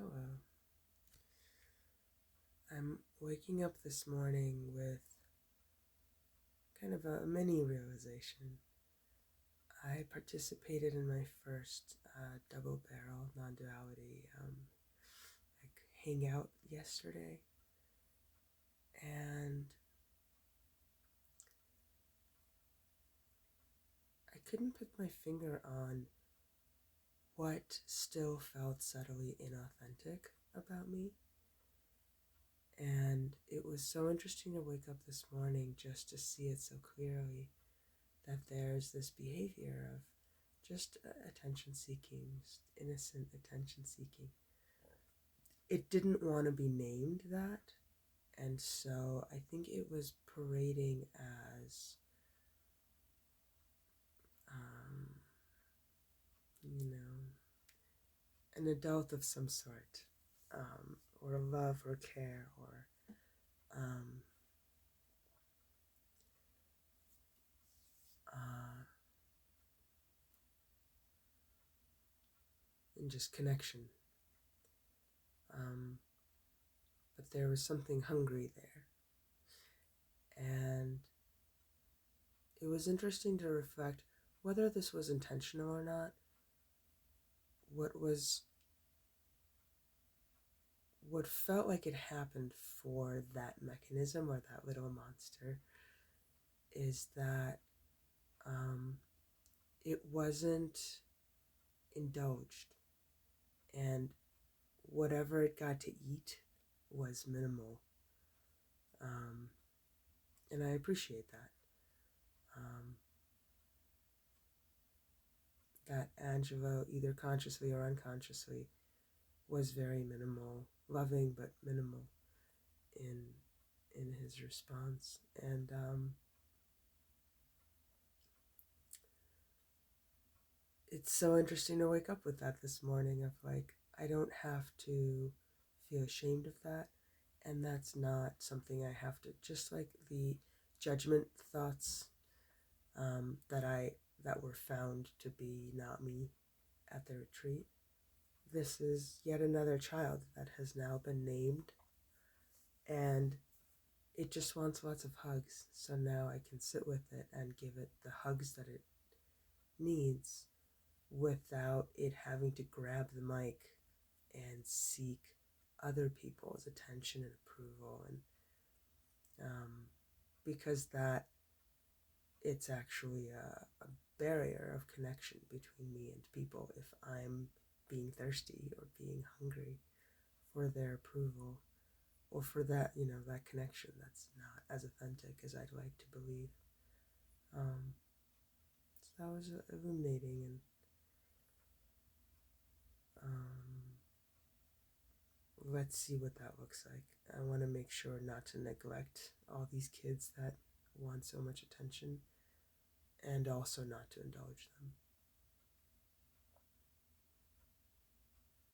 Hello. I'm waking up this morning with kind of a mini realization. I participated in my first double barrel non-duality hangout yesterday, and I couldn't put my finger on what still felt subtly inauthentic about me. And it was so interesting to wake up this morning just to see it so clearly, that there's this behavior of just attention seeking, just innocent attention seeking. It didn't want to be named that, and so I think it was parading as, you know, an adult of some sort, or love or care or um, uh, and just connection. But there was something hungry there. And it was interesting to reflect whether this was intentional or not. What felt like it happened for that mechanism or that little monster is that it wasn't indulged, and whatever it got to eat was minimal. And I appreciate that. That Angelo, either consciously or unconsciously, was very minimal, loving but minimal in his response. And it's so interesting to wake up with that this morning of like, I don't have to feel ashamed of that, and that's not something I have to, just like the judgment thoughts that were found to be not me at the retreat. This is yet another child that has now been named, and it just wants lots of hugs. So now I can sit with it and give it the hugs that it needs without it having to grab the mic and seek other people's attention and approval. And because that, it's actually a barrier of connection between me and people if I'm being thirsty or being hungry for their approval or for that, that connection that's not as authentic as I'd like to believe. So that was illuminating, and let's see what that looks like. I want to make sure not to neglect all these kids that want so much attention, and also not to indulge them.